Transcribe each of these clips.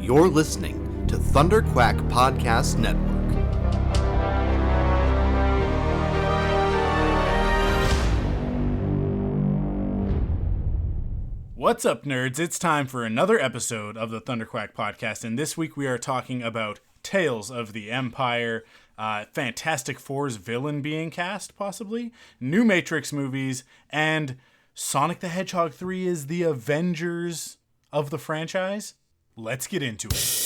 You're listening to ThunderQuack Podcast Network. What's up, nerds? It's time for another episode of the ThunderQuack Podcast, and this week we are talking about Tales of the Empire, Fantastic Four's villain being cast, possibly, new Matrix movies, and Sonic the Hedgehog 3 is the Avengers of the franchise. Let's get into it.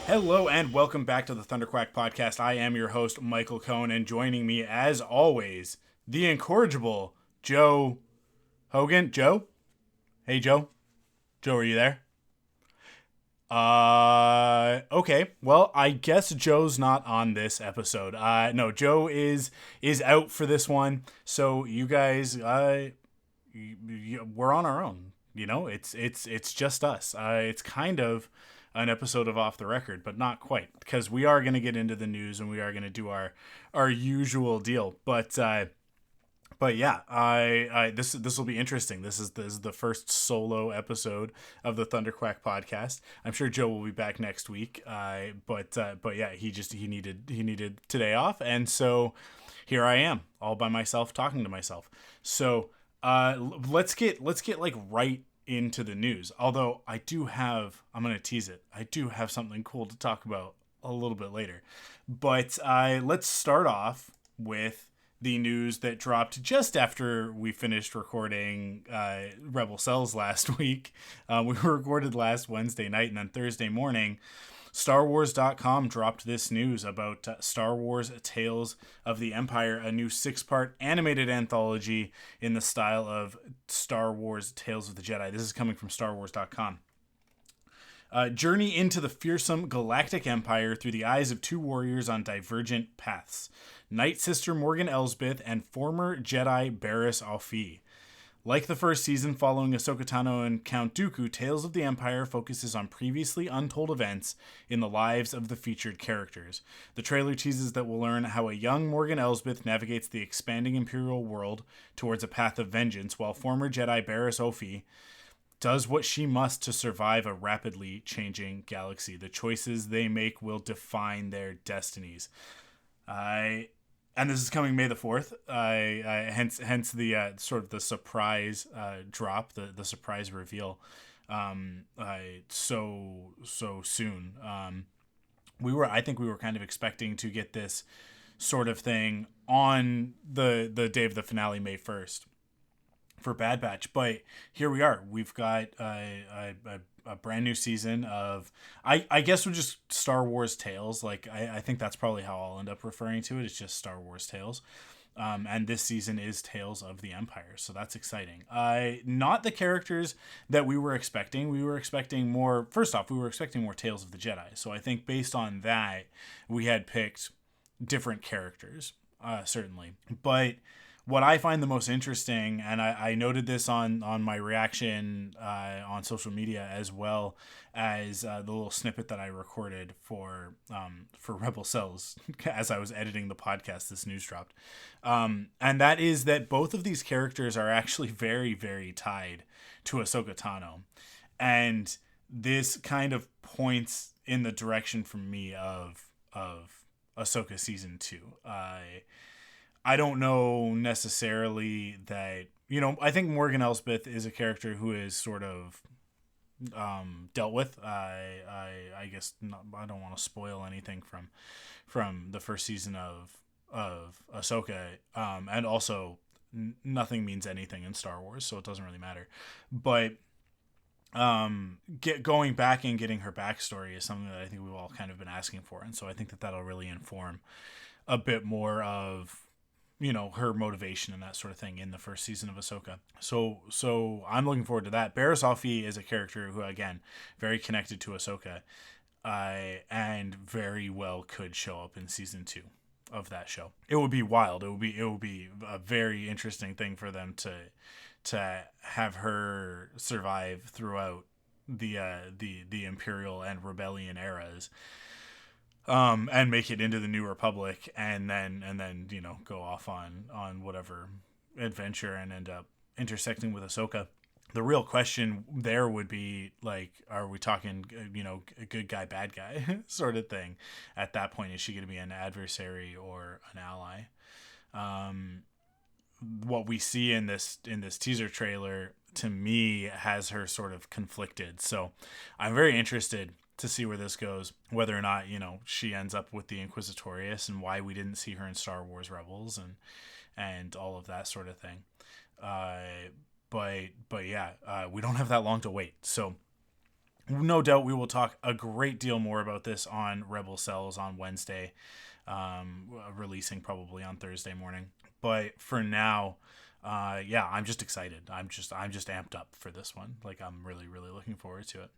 Hello and welcome back to the ThunderQuack Podcast. I am your host, Michael Cohn, and joining me, as always, the incorrigible Joe Hogan. Joe? Hey, Joe? Joe, are you there? Okay. Well, I guess Joe's not on this episode. No, Joe is out for this one. So you guys, we're on our own. You know, it's just us. It's kind of an episode of Off the Record, but not quite, because we are going to get into the news and we are going to do our usual deal. But yeah, this will be interesting. This is the first solo episode of the ThunderQuack Podcast. I'm sure Joe will be back next week. But yeah, he needed today off, and so here I am, all by myself, talking to myself. So let's get like right into the news. Although I'm going to tease it. I do have something cool to talk about a little bit later. But let's start off with the news that dropped just after we finished recording Rebel Cells last week. We recorded last Wednesday night, and on Thursday morning, StarWars.com dropped this news about Star Wars Tales of the Empire, a new 6-part animated anthology in the style of Star Wars Tales of the Jedi. This is coming from StarWars.com. Journey into the fearsome galactic empire through the eyes of two warriors on divergent paths, Night Sister Morgan Elsbeth and former Jedi Barriss Offee. Like the first season following Ahsoka Tano and Count Dooku, Tales of the Empire focuses on previously untold events in the lives of the featured characters. The trailer teases that we'll learn how a young Morgan Elsbeth navigates the expanding Imperial world towards a path of vengeance, while former Jedi Barriss Offee does what she must to survive a rapidly changing galaxy. The choices they make will define their destinies. And this is coming May the 4th. Hence the sort of the surprise drop, the surprise reveal. So soon. I think we were kind of expecting to get this sort of thing on the day of the finale, May 1st, for Bad Batch, but here we are. We've got a brand new season of, I guess we're just Star Wars Tales. Like, I think that's probably how I'll end up referring to it. It's just Star Wars Tales. And this season is Tales of the Empire. So that's exciting. Not the characters that we were expecting. We were expecting more, first off, we were expecting more Tales of the Jedi. So I think based on that, we had picked different characters, certainly. But what I find the most interesting, and I noted this on my reaction on social media, as well as the little snippet that I recorded for Rebel Cells as I was editing the podcast, this news dropped. And that is that both of these characters are actually very, very tied to Ahsoka Tano. And this kind of points in the direction for me of Ahsoka Season 2. I don't know necessarily that, I think Morgan Elsbeth is a character who is sort of dealt with. I guess not, I don't want to spoil anything from the first season of Ahsoka. And also nothing means anything in Star Wars, so it doesn't really matter. But going back and getting her backstory is something that I think we've all kind of been asking for. And so I think that that'll really inform a bit more of you know, her motivation and that sort of thing in the first season of Ahsoka. So I'm looking forward to that. Barriss Offee is a character who, again, very connected to Ahsoka. and very well could show up in season 2 of that show. It would be wild. It would be a very interesting thing for them to have her survive throughout the Imperial and Rebellion eras, and make it into the New Republic, and then go off on whatever adventure and end up intersecting with Ahsoka. The real question there would be, like, are we talking, a good guy, bad guy sort of thing at that point? Is she going to be an adversary or an ally? What we see in this teaser trailer, to me, has her sort of conflicted. So I'm very interested to see where this goes, whether or not, she ends up with the Inquisitorius, and why we didn't see her in Star Wars Rebels and all of that sort of thing. But yeah, we don't have that long to wait. So no doubt we will talk a great deal more about this on Rebel Cells on Wednesday, releasing probably on Thursday morning. But for now, yeah, I'm just excited. I'm just amped up for this one. Like, I'm really, really looking forward to it.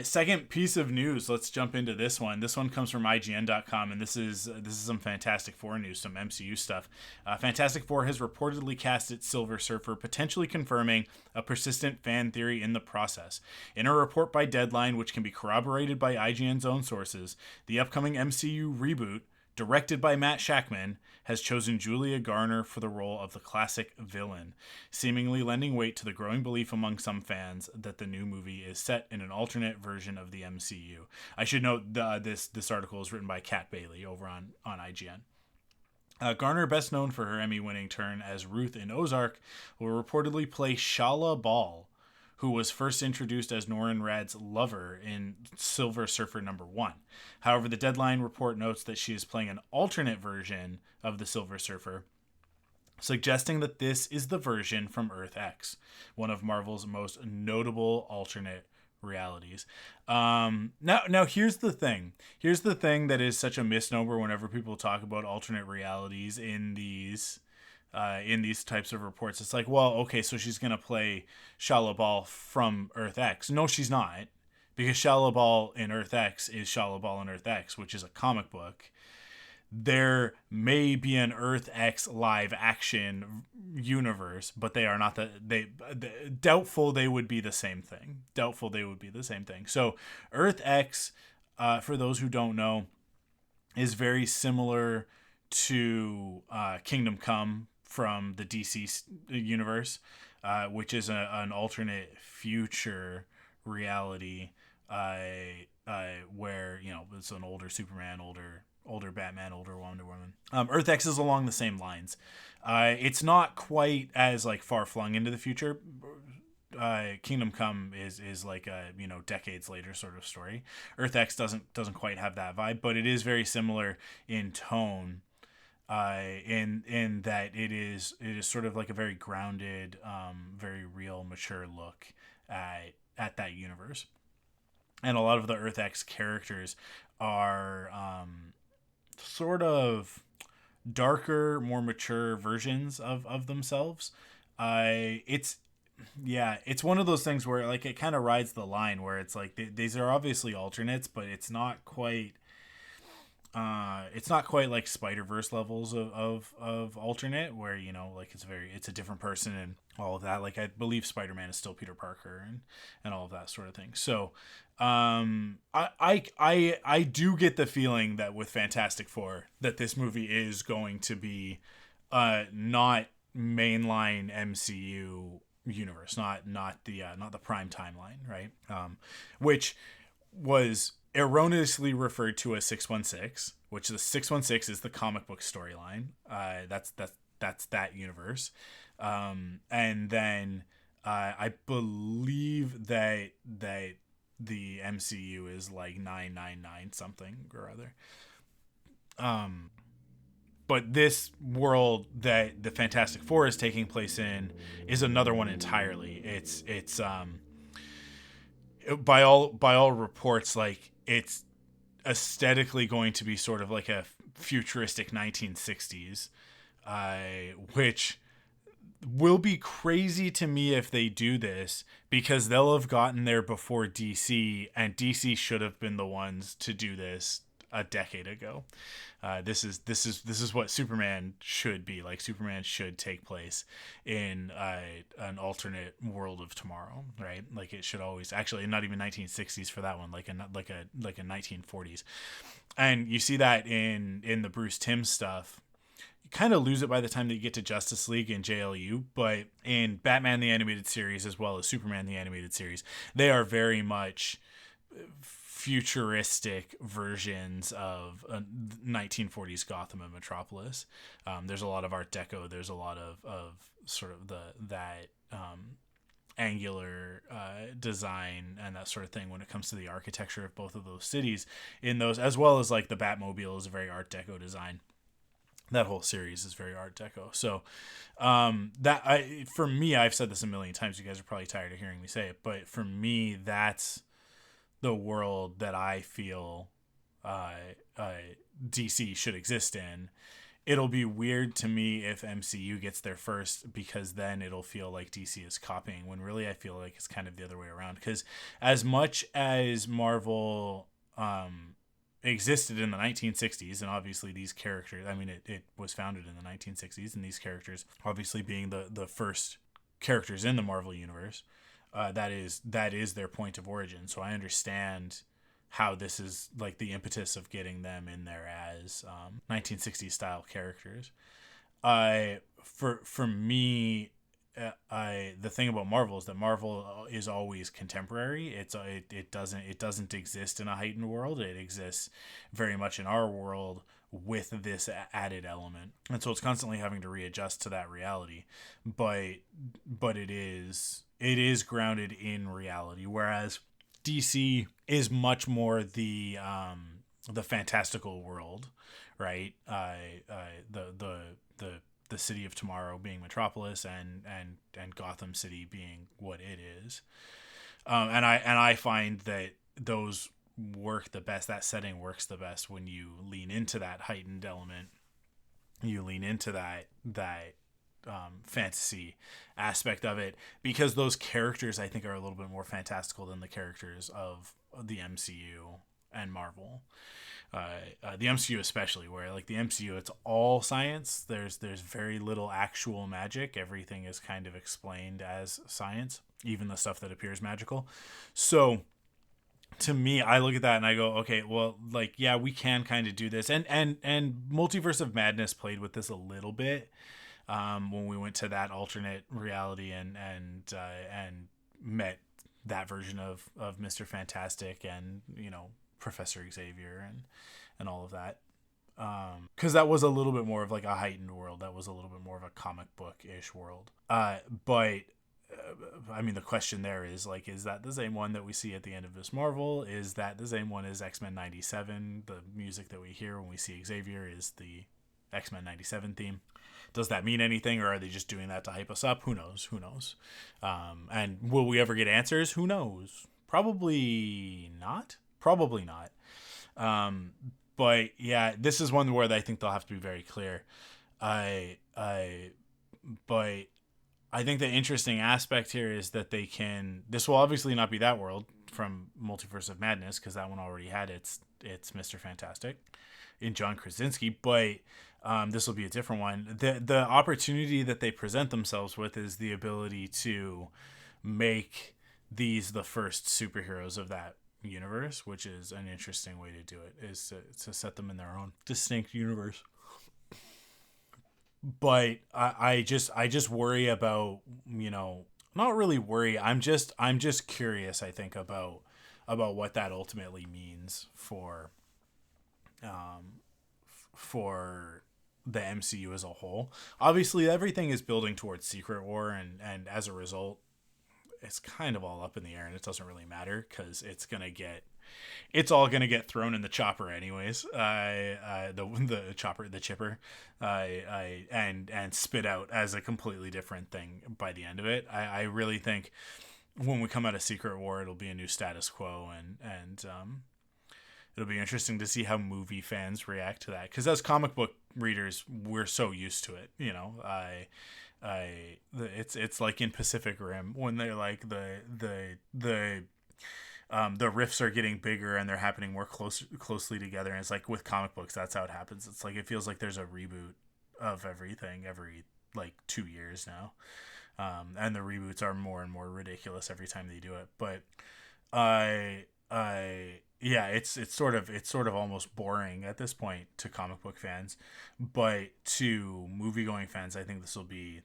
Second piece of news, let's jump into this one. This one comes from IGN.com, and this is some Fantastic Four news, some MCU stuff. Fantastic Four has reportedly cast its Silver Surfer, potentially confirming a persistent fan theory in the process. In a report by Deadline, which can be corroborated by IGN's own sources, the upcoming MCU reboot, directed by Matt Shakman, has chosen Julia Garner for the role of the classic villain, seemingly lending weight to the growing belief among some fans that the new movie is set in an alternate version of the MCU. I should note this article is written by Kat Bailey over on IGN. Garner, best known for her Emmy-winning turn as Ruth in Ozark, will reportedly play Shala Ball, who was first introduced as Norrin Radd's lover in Silver Surfer #1. However, the Deadline report notes that she is playing an alternate version of the Silver Surfer, suggesting that this is the version from Earth X, one of Marvel's most notable alternate realities. Now here's the thing. Here's the thing that is such a misnomer whenever people talk about alternate realities in these types of reports. It's like, well, okay, so she's gonna play Shala Ball from Earth X. No, she's not, because Shala Ball in Earth X is Shala Ball in Earth X, which is a comic book. There may be an Earth X live action universe, but they are not doubtful they would be the same thing. So Earth X, for those who don't know, is very similar to Kingdom Come from the DC universe, which is an alternate future reality, where it's an older Superman, older Batman, older Wonder Woman. Earth X is along the same lines. It's not quite as like far flung into the future. Kingdom Come is like a decades later sort of story. Earth X doesn't quite have that vibe, but it is very similar in tone. In that it is sort of like a very grounded, very real, mature look at that universe. And a lot of the Earth X characters are sort of darker, more mature versions of themselves. It's one of those things where, like, it kind of rides the line where it's like these are obviously alternates, but it's not quite like Spider-Verse levels of alternate, where like it's a different person and all of that. Like, I believe Spider-Man is still Peter Parker and all of that sort of thing. So I do get the feeling that with Fantastic Four that this movie is going to be not mainline MCU universe, not the prime timeline, right? Which was erroneously referred to as 616, which the 616 is the comic book storyline. That's that universe. And then I believe that the MCU is like 999 something or other. But this world that the Fantastic Four is taking place in is another one entirely. It's by all reports, like, it's aesthetically going to be sort of like a futuristic 1960s, which will be crazy to me if they do this, because they'll have gotten there before DC, and DC should have been the ones to do this a decade ago. This is what Superman should be like. Superman should take place in an alternate world of tomorrow, right? Like it should always, actually not even 1960s for that one, like a 1940s. And you see that in the Bruce Timm stuff. You kind of lose it by the time that you get to Justice League and JLU, but in Batman the Animated Series as well as Superman the Animated Series, they are very much futuristic versions of 1940s Gotham and Metropolis. There's a lot of Art Deco. There's a lot of sort of that angular design and that sort of thing when it comes to the architecture of both of those cities in those, as well as like the Batmobile is a very Art Deco design. That whole series is very Art Deco. So for me, I've said this a million times. You guys are probably tired of hearing me say it, but for me, that's the world that I feel DC should exist in. It'll be weird to me if MCU gets there first, because then it'll feel like DC is copying, when really I feel like it's kind of the other way around. Because as much as Marvel existed in the 1960s, and obviously these characters, I mean, it was founded in the 1960s, and these characters obviously being the first characters in the Marvel universe, that is their point of origin. So I understand how this is like the impetus of getting them in there as 1960s style characters. For me, the thing about Marvel is that Marvel is always contemporary. It doesn't exist in a heightened world. It exists very much in our world with this added element, and so it's constantly having to readjust to that reality. But it is grounded in reality, whereas DC is much more the fantastical world, right? The city of tomorrow being Metropolis, and Gotham City being what it is. And I find that those work the best. That setting works the best when you lean into that heightened element. You lean into that fantasy aspect of it, because those characters I think are a little bit more fantastical than the characters of the MCU and Marvel. The MCU especially, where like the MCU, it's all science. There's very little actual magic. Everything is kind of explained as science, even the stuff that appears magical. So to me, I look at that and I go, okay, well, like, yeah, we can kind of do this. And Multiverse of Madness played with this a little bit when we went to that alternate reality and met that version of Mr. Fantastic and, Professor Xavier and all of that. Because that was a little bit more of like a heightened world. That was a little bit more of a comic book-ish world. But I mean, the question there is like, is that the same one that we see at the end of Miss Marvel? Is that the same one as X-Men 97? The music that we hear when we see Xavier is the X-Men 97 theme. Does that mean anything, or are they just doing that to hype us up? Who knows? And will we ever get answers? Who knows? Probably not. But yeah, this is one where I think they'll have to be very clear. But I think the interesting aspect here is that this will obviously not be that world from Multiverse of Madness, because that one already had its Mr. Fantastic in John Krasinski, but this will be a different one. The opportunity that they present themselves with is the ability to make these the first superheroes of that universe, which is an interesting way to do it, is to set them in their own distinct universe. But I just worry about, not really worry. I'm just curious, I think, about what that ultimately means for the MCU as a whole. Obviously, everything is building towards Secret War, and as a result, it's kind of all up in the air, and it doesn't really matter, because it's all gonna get thrown in the chopper anyways. The chipper, and spit out as a completely different thing by the end of it. I really think when we come out of Secret War, it'll be a new status quo, and It'll be interesting to see how movie fans react to that, because as comic book readers, we're so used to it. You know, it's like in Pacific Rim when they're like the riffs are getting bigger and they're happening more closely together. And it's like with comic books, that's how it happens. It's like it feels like there's a reboot of everything every like 2 years now, and the reboots are more and more ridiculous every time they do it. But I yeah, it's sort of almost boring at this point to comic book fans, but to movie going fans, I think this will be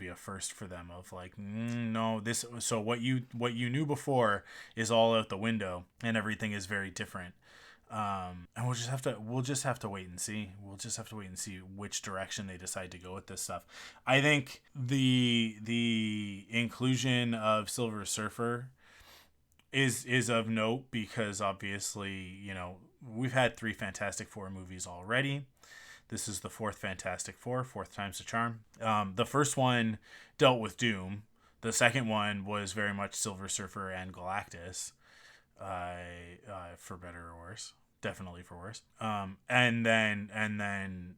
a first for them. Of like, no, this, so what you knew before is all out the window, and everything is very different. And we'll just have to wait and see. We'll just have to wait and see which direction they decide to go with this stuff. I think the inclusion of Silver Surfer is of note, because obviously, you know, we've had 3 Fantastic Four movies already. This is the 4th Fantastic Four, 4th time's the charm. The first one dealt with Doom. The second one was very much Silver Surfer and Galactus, for better or worse. Definitely for worse. And then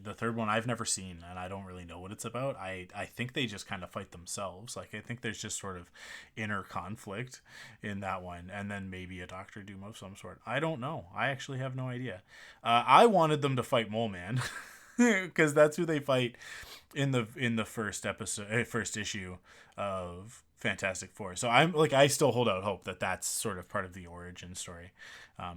the third one I've never seen, and I don't really know what it's about. I think they just kind of fight themselves. Like, I think there's just sort of inner conflict in that one, and then maybe a Doctor Doom of some sort. I don't know. I actually have no idea. I wanted them to fight Mole Man, because that's who they fight in the first issue of Fantastic Four. So I'm like, I still hold out hope that that's sort of part of the origin story,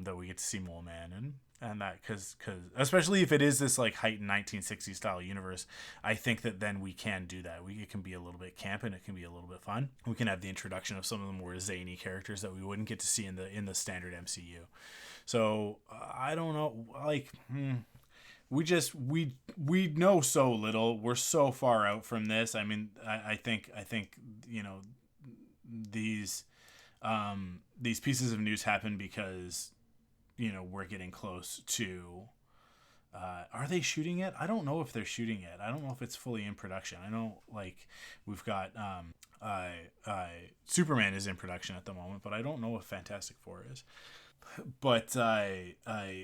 that we get to see Mole Man and that, because especially if it is this like heightened 1960s style universe, I think that then we can do that. It can be a little bit camp, and it can be a little bit fun. We can have the introduction of some of the more zany characters that we wouldn't get to see in the standard MCU. So I don't know, like, we know so little. We're so far out from this. I mean, I think you know, these pieces of news happen because, you know, we're getting close to. Are they shooting it? I don't know if they're shooting it. I don't know if it's fully in production. I know, like, we've got Superman is in production at the moment, but I don't know if Fantastic Four is. But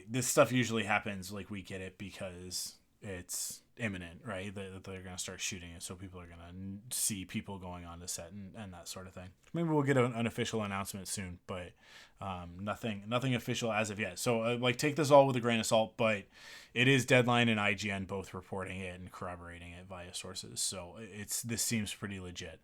this stuff usually happens, like, we get it because it's imminent, right? That they're going to start shooting it, so people are going to see people going on to set and that sort of thing. Maybe we'll get an official announcement soon, but nothing official as of yet. So like, take this all with a grain of salt, but it is Deadline and IGN both reporting it and corroborating it via sources. So this seems pretty legit.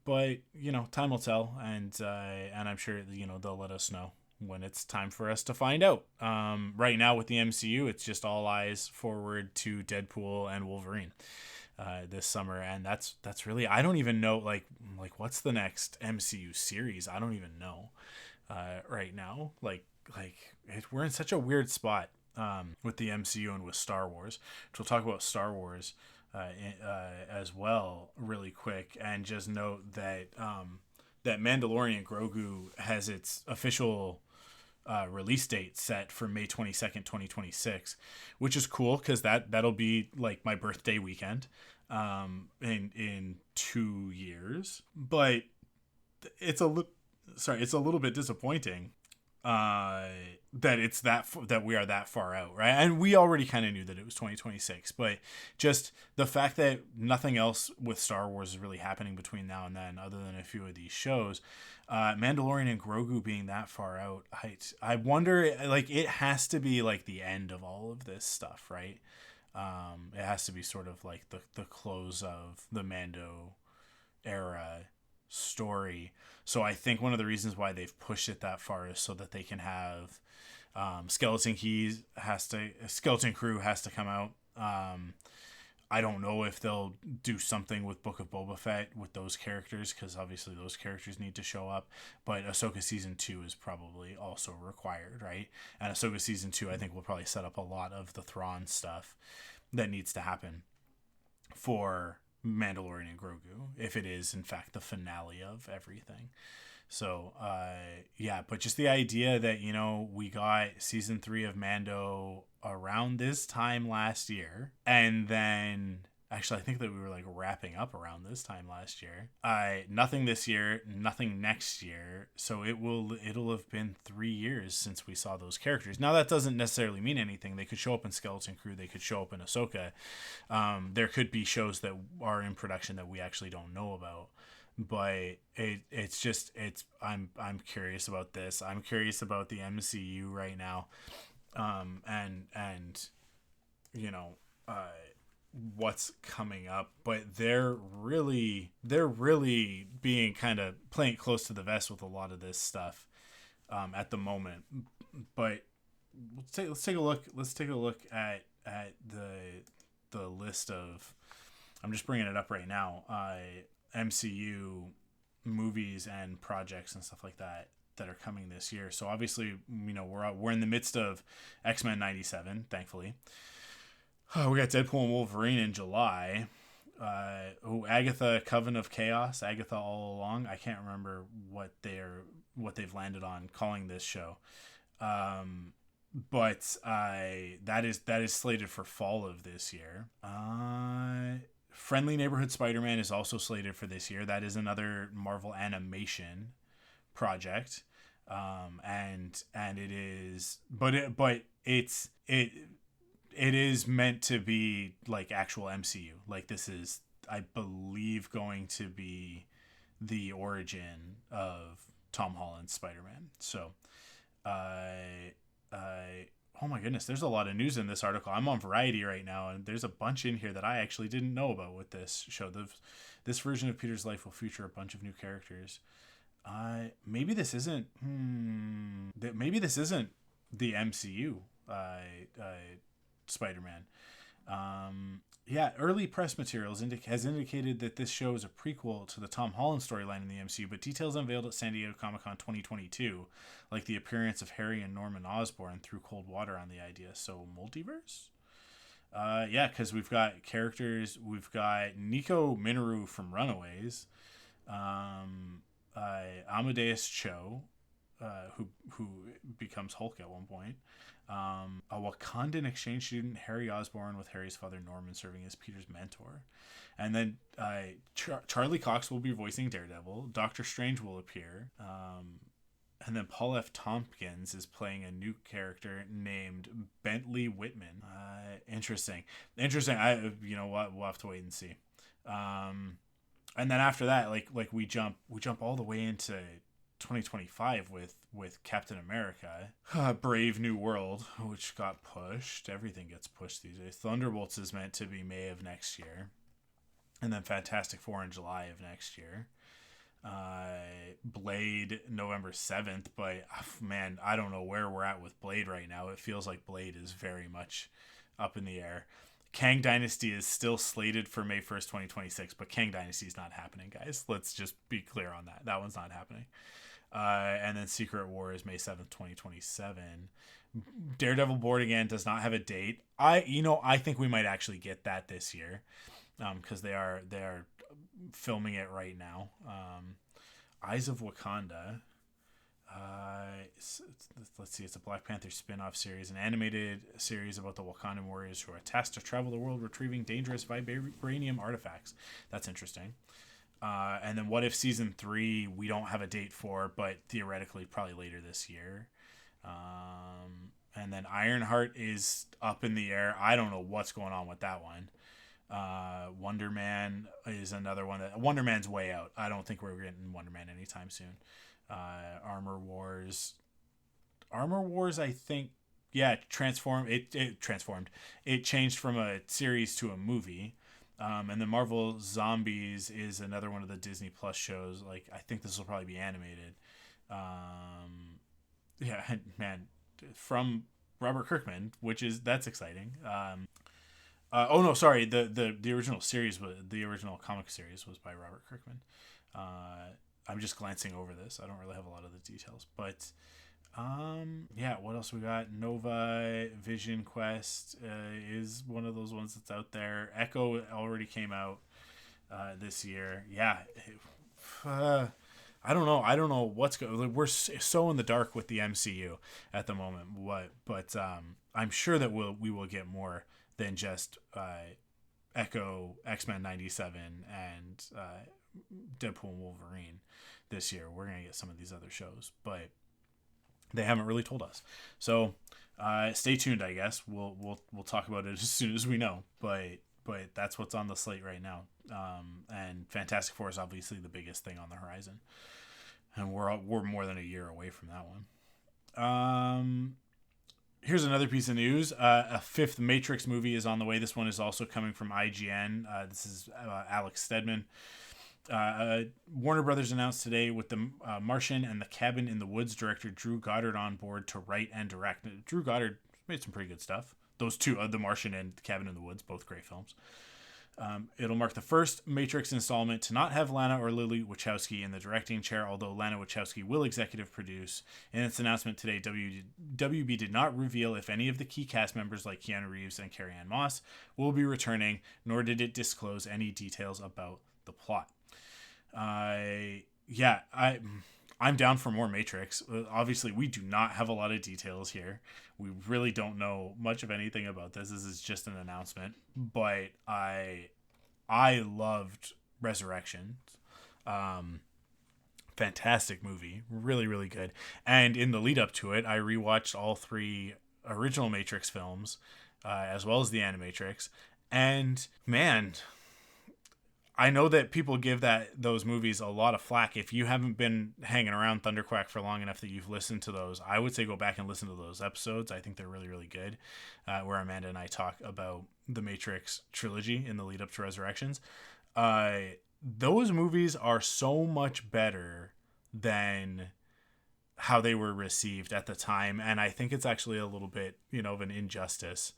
But, you know, time will tell, and I'm sure, you know, they'll let us know when it's time for us to find out. Right now with the MCU, it's just all eyes forward to Deadpool and Wolverine this summer, and that's really, I don't even know, like what's the next MCU series? I don't even know right now. We're in such a weird spot with the MCU and with Star Wars, which we'll talk about Star Wars as well really quick, and just note that that Mandalorian Grogu has its official release date set for May 22nd, 2026, which is cool, because that'll be like my birthday weekend in 2 years. But it's a little bit disappointing that it's that we are that far out, right? And we already kind of knew that it was 2026, but just the fact that nothing else with Star Wars is really happening between now and then, other than a few of these shows, Mandalorian and Grogu being that far out, I wonder, like, it has to be like the end of all of this stuff, right? It has to be sort of like the close of the Mando era story. So I think one of the reasons why they've pushed it that far is so that they can have Skeleton Crew has to come out. I don't know if they'll do something with Book of Boba Fett with those characters, because obviously those characters need to show up, but Ahsoka Season 2 is probably also required, right? And Ahsoka Season 2, I think, will probably set up a lot of the Thrawn stuff that needs to happen for Mandalorian and Grogu, if it is in fact the finale of everything. So but just the idea that, you know, we got season 3 of Mando around this time last year, and then Actually, I think that we were like wrapping up around this time last year. Nothing this year, nothing next year. So it'll have been 3 years since we saw those characters. Now that doesn't necessarily mean anything. They could show up in Skeleton Crew. They could show up in Ahsoka. There could be shows that are in production that we actually don't know about. But I'm curious about this. I'm curious about the MCU right now, and you know, what's coming up. But they're really being kind of playing close to the vest with a lot of this stuff at the moment. But let's take a look. Let's take a look at the list of. I'm just bringing it up right now. MCU movies and projects and stuff like that are coming this year. So obviously, we're in the midst of X-Men 97, thankfully. We got Deadpool and Wolverine in July. Agatha, Coven of Chaos, Agatha All Along. I can't remember what they've landed on calling this show. But that is slated for fall of this year. Friendly Neighborhood Spider-Man is also slated for this year. That is another Marvel animation project, and it is, but it is meant to be like actual MCU. Like, this is, I believe, going to be the origin of Tom Holland's Spider-Man. So, oh my goodness, there's a lot of news in this article. I'm on Variety right now, and there's a bunch in here that I actually didn't know about with this show. This version of Peter's life will feature a bunch of new characters. Maybe this isn't. Maybe this isn't the MCU. Spider-Man. Early press materials has indicated that this show is a prequel to the Tom Holland storyline in the MCU, but details unveiled at San Diego Comic-Con 2022, like the appearance of Harry and Norman Osborn, threw cold water on the idea. So, multiverse? Because we've got characters. We've got Nico Minoru from Runaways, Amadeus Cho, who becomes Hulk at one point. A Wakandan exchange student, Harry Osborn, with Harry's father Norman serving as Peter's mentor. And then Charlie Cox will be voicing Daredevil. Doctor Strange will appear. And then Paul F. Tompkins is playing a new character named Bentley Whitman. Interesting. We'll have to wait and see. And then after that, like we jump all the way into 2025 with Captain America, Brave New World, which got pushed. Everything gets pushed these days. Thunderbolts is meant to be May of next year, and then Fantastic Four in July of next year. Blade November 7th, but man, I don't know where we're at with Blade right now. It feels like Blade is very much up in the air. Kang Dynasty is still slated for May 1st, 2026, but Kang Dynasty is not happening, guys. Let's just be clear on that. That one's not happening. And then Secret War is May 7th, 2027. Daredevil Born Again does not have a date. I think we might actually get that this year, because they are filming it right now. Eyes of Wakanda. Let's see. It's a Black Panther spin-off series, an animated series about the Wakandan warriors who are tasked to travel the world retrieving dangerous vibranium artifacts. That's interesting. And then What If Season 3, we don't have a date for, but theoretically probably later this year. And then Ironheart is up in the air. I don't know what's going on with that one. Wonder Man is another one. Wonder Man's way out. I don't think we're getting Wonder Man anytime soon. Armor Wars, I think, transformed. It transformed. It changed from a series to a movie. And then Marvel Zombies is another one of the Disney Plus shows. Like, I think this will probably be animated. From Robert Kirkman, that's exciting. The original series the original comic series was by Robert Kirkman. I'm just glancing over this. I don't really have a lot of the details, but what else we got? Nova Vision Quest is one of those ones that's out there. Echo already came out this year. I don't know what's going. We're so in the dark with the MCU at the moment. But I'm sure that we will get more than just Echo, X-Men 97, and Deadpool and Wolverine this year. We're gonna get some of these other shows, but they haven't really told us. So stay tuned. I guess we'll talk about it as soon as we know. But that's what's on the slate right now. And Fantastic Four is obviously the biggest thing on the horizon, and we're more than a year away from that one. Here's another piece of news. A fifth Matrix movie is on the way. This one is also coming from IGN. This is Alex Steadman. Warner Brothers announced today with The Martian and The Cabin in the Woods director Drew Goddard on board to write and direct. Drew Goddard made some pretty good stuff. Those two, The Martian and The Cabin in the Woods, both great films. It'll mark the first Matrix installment to not have Lana or Lily Wachowski in the directing chair, although Lana Wachowski will executive produce. In its announcement today, WB did not reveal if any of the key cast members like Keanu Reeves and Carrie-Anne Moss will be returning, nor did it disclose any details about the plot. I'm down for more Matrix. Obviously, we do not have a lot of details here. We really don't know much of anything about this. This is just an announcement. But I loved Resurrection. Fantastic movie. Really, really good. And in the lead up to it, I rewatched all three original Matrix films, as well as the Animatrix. And man, I know that people give those movies a lot of flack. If you haven't been hanging around ThunderQuack for long enough that you've listened to those, I would say go back and listen to those episodes. I think they're really, really good, where Amanda and I talk about the Matrix trilogy in the lead up to Resurrections. Those movies are so much better than how they were received at the time, and I think it's actually a little bit, of an injustice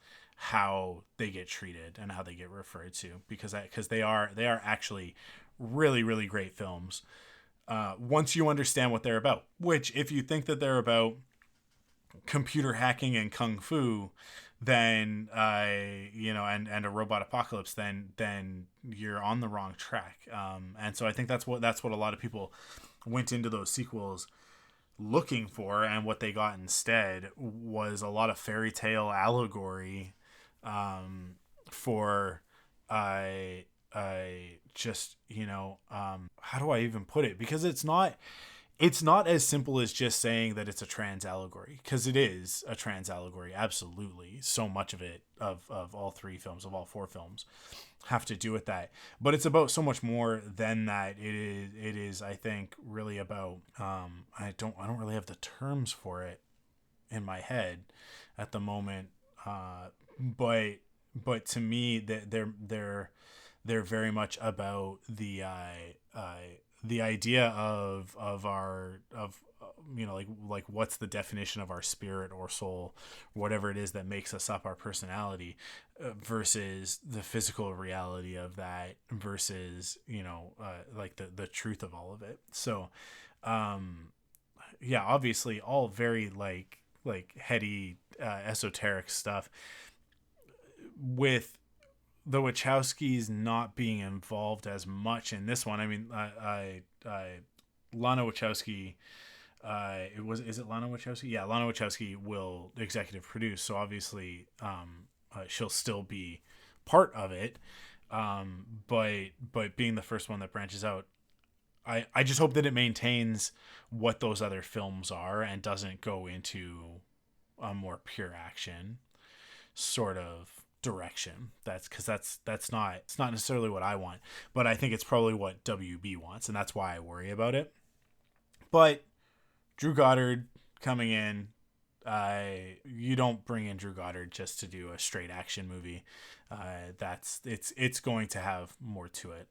how they get treated and how they get referred to, because they are actually really, really great films. Once you understand what they're about, which if you think that they're about computer hacking and kung fu, then and a robot apocalypse, then you're on the wrong track. And so I think that's what a lot of people went into those sequels looking for, and what they got instead was a lot of fairy tale allegory for just how do I even put it, because it's not as simple as just saying that it's a trans allegory, because it is a trans allegory, absolutely. So much of it, of all three films, of all four films, have to do with that, but it's about so much more than that. It is I think really about I don't really have the terms for it in my head at the moment, but to me they're very much about the idea of like what's the definition of our spirit or soul, whatever it is that makes us up, our personality, versus the physical reality of that, versus like the truth of all of it. So obviously all very like heady esoteric stuff, with the Wachowskis not being involved as much in this one. I mean, Lana Wachowski, is it Lana Wachowski? Yeah, Lana Wachowski will executive produce, so obviously she'll still be part of it. But being the first one that branches out, I just hope that it maintains what those other films are and doesn't go into a more pure action sort of direction. It's not necessarily what I want, but I think it's probably what WB wants, and that's why I worry about it. But Drew Goddard coming in, you don't bring in Drew Goddard just to do a straight action movie. It's going to have more to it,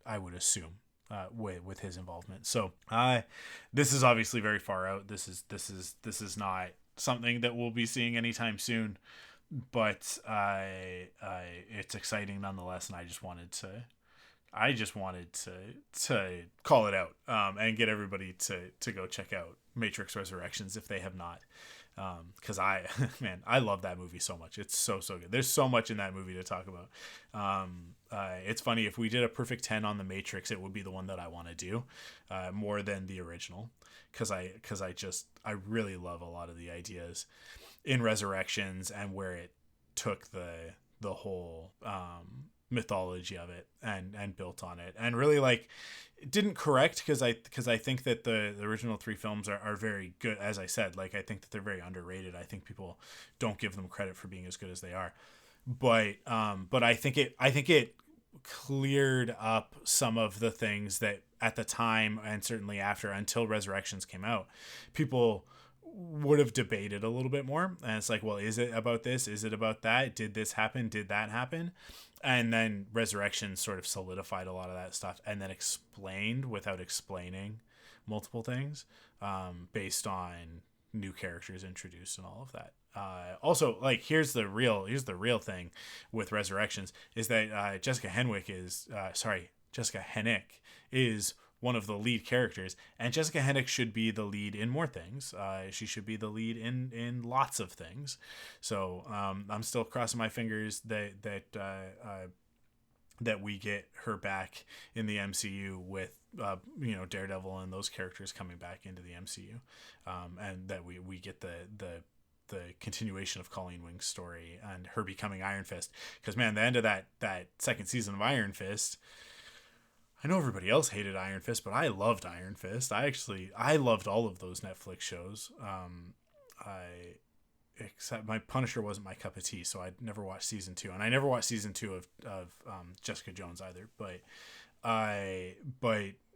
I would assume, with his involvement. So this is obviously very far out. This is not something that we'll be seeing anytime soon, but it's exciting nonetheless, and I just wanted to call it out, and get everybody to go check out Matrix Resurrections if they have not, because I love that movie so much. It's so good. There's so much in that movie to talk about. It's funny, if we did a perfect 10 on the Matrix, it would be the one that I want to do more than the original, because I really love a lot of the ideas in Resurrections and where it took the whole mythology of it and built on it, and really like it didn't correct, because I think that the original three films are very good. As I said, like I think that they're very underrated. I think people don't give them credit for being as good as they are. But I think it cleared up some of the things that at the time, and certainly after, until Resurrections came out, people would have debated a little bit more. And it's like, well, is it about this? Is it about that? Did this happen? Did that happen? And then Resurrection sort of solidified a lot of that stuff, and then explained without explaining multiple things, based on new characters introduced and all of that. Also, like here's the real thing with Resurrections is that Jessica Henwick is one of the lead characters, and Jessica Henwick should be the lead in more things. She should be the lead in lots of things. So I'm still crossing my fingers that we get her back in the MCU with Daredevil and those characters coming back into the MCU, and that we get the continuation of Colleen Wing's story and her becoming Iron Fist. Because man, the end of that second season of Iron Fist, I know everybody else hated Iron Fist, but I loved Iron Fist. I loved all of those Netflix shows. Except my Punisher wasn't my cup of tea, so I never watched season 2, and I never watched season 2 of Jessica Jones either. But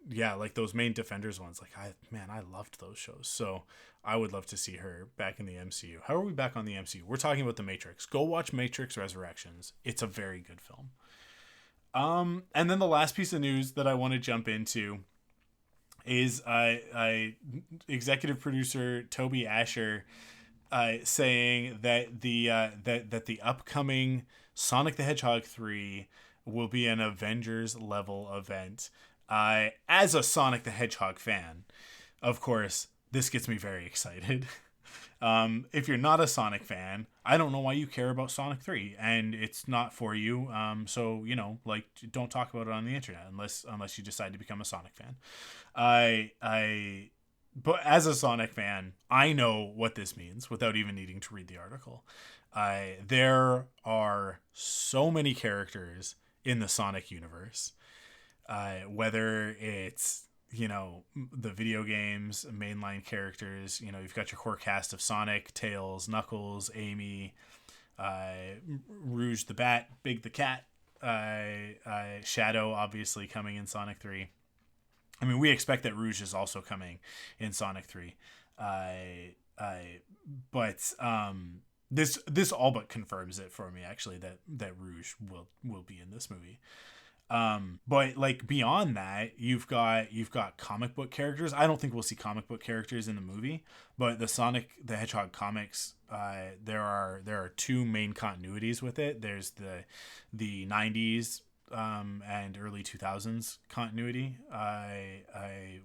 yeah, like those main Defenders ones, like I loved those shows. So I would love to see her back in the MCU. How are we back on the MCU? We're talking about The Matrix. Go watch Matrix Resurrections. It's a very good film. And then the last piece of news that I want to jump into is executive producer Toby Asher saying that the upcoming Sonic the Hedgehog 3 will be an Avengers level event. As a Sonic the Hedgehog fan, of course, this gets me very excited. If you're not a Sonic fan, I don't know why you care about Sonic 3, and it's not for you. So, like, don't talk about it on the internet unless you decide to become a Sonic fan. But as a Sonic fan, I know what this means without even needing to read the article. There are so many characters in the Sonic universe, whether it's the video games, mainline characters. You've got your core cast of Sonic, Tails, Knuckles, Amy, Rouge the Bat, Big the Cat, Shadow obviously coming in Sonic 3. I mean, we expect that Rouge is also coming in Sonic 3. But this all but confirms it for me, actually, that Rouge will be in this movie. But like beyond that, you've got comic book characters. I don't think we'll see comic book characters in the movie, but the Sonic the Hedgehog comics, there are two main continuities with it. There's the 90s and early 2000s continuity,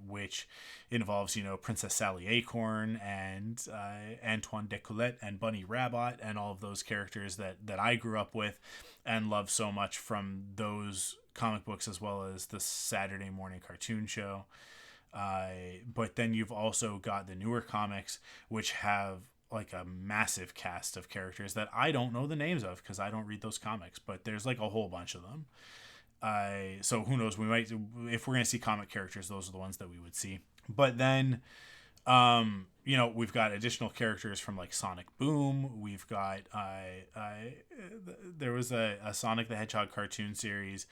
which involves Princess Sally Acorn and Antoine Decollette and Bunny Rabbit and all of those characters that I grew up with and love so much from those comic books, as well as the Saturday morning cartoon show. But then you've also got the newer comics, which have like a massive cast of characters that I don't know the names of because I don't read those comics, but there's like a whole bunch of them. So who knows, we might, if we're going to see comic characters, those are the ones that we would see. But then, we've got additional characters from like Sonic Boom. We've got, there was a Sonic the Hedgehog cartoon series.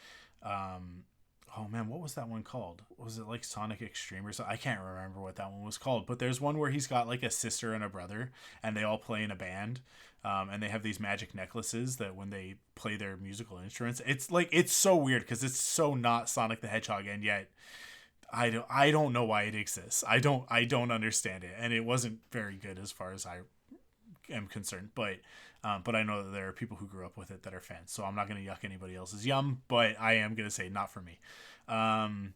Oh man, what was that one called? Was it like Sonic Extreme or something? I can't remember what that one was called, but there's one where he's got like a sister and a brother and they all play in a band. And they have these magic necklaces that when they play their musical instruments, it's so weird because it's so not Sonic the Hedgehog, and yet I don't know why it exists. I don't understand it, and it wasn't very good as far as I am concerned. But I know that there are people who grew up with it that are fans, so I'm not going to yuck anybody else's yum, but I am going to say not for me. And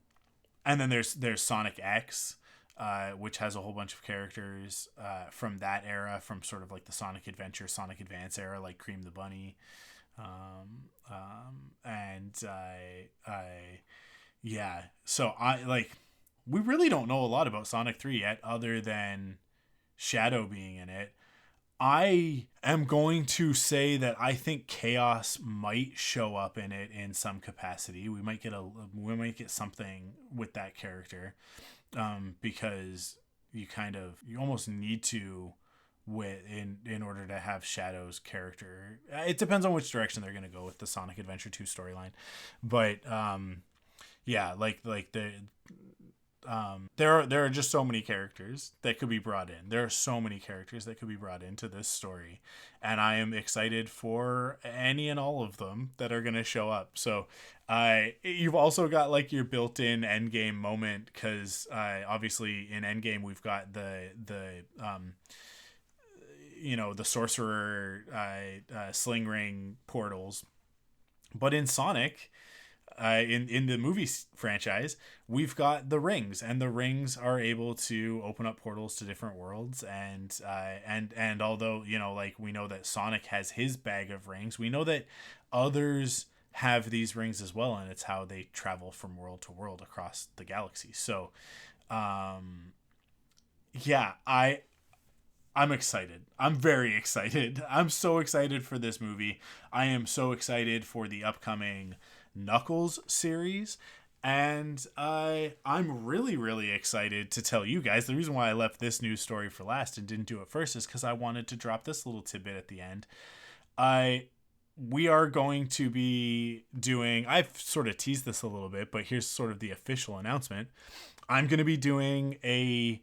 then there's Sonic X, which has a whole bunch of characters from that era, from sort of like the Sonic Adventure, Sonic Advance era, like Cream the Bunny. Yeah. So we really don't know a lot about Sonic 3 yet, other than Shadow being in it. I am going to say that I think Chaos might show up in it in some capacity. We might get something with that character, because you almost need to in order to have Shadow's character. It depends on which direction they're going to go with the Sonic Adventure 2 storyline, but yeah, there are just so many characters that could be brought in. There are so many characters that could be brought into this story, and I am excited for any and all of them that are going to show up. So you've also got like your built-in endgame moment, because obviously in endgame we've got the the sorcerer sling ring portals, but in Sonic, in the movie franchise, we've got the rings, and the rings are able to open up portals to different worlds. And although like we know that Sonic has his bag of rings, we know that others have these rings as well, and it's how they travel from world to world across the galaxy. So, yeah, I'm excited. I'm very excited. I'm so excited for this movie. I am so excited for the upcoming Knuckles series. And I'm really, really excited to tell you guys. The reason why I left this news story for last and didn't do it first is because I wanted to drop this little tidbit at the end. We are going to be doing, I've sort of teased this a little bit, but here's sort of the official announcement. I'm going to be doing a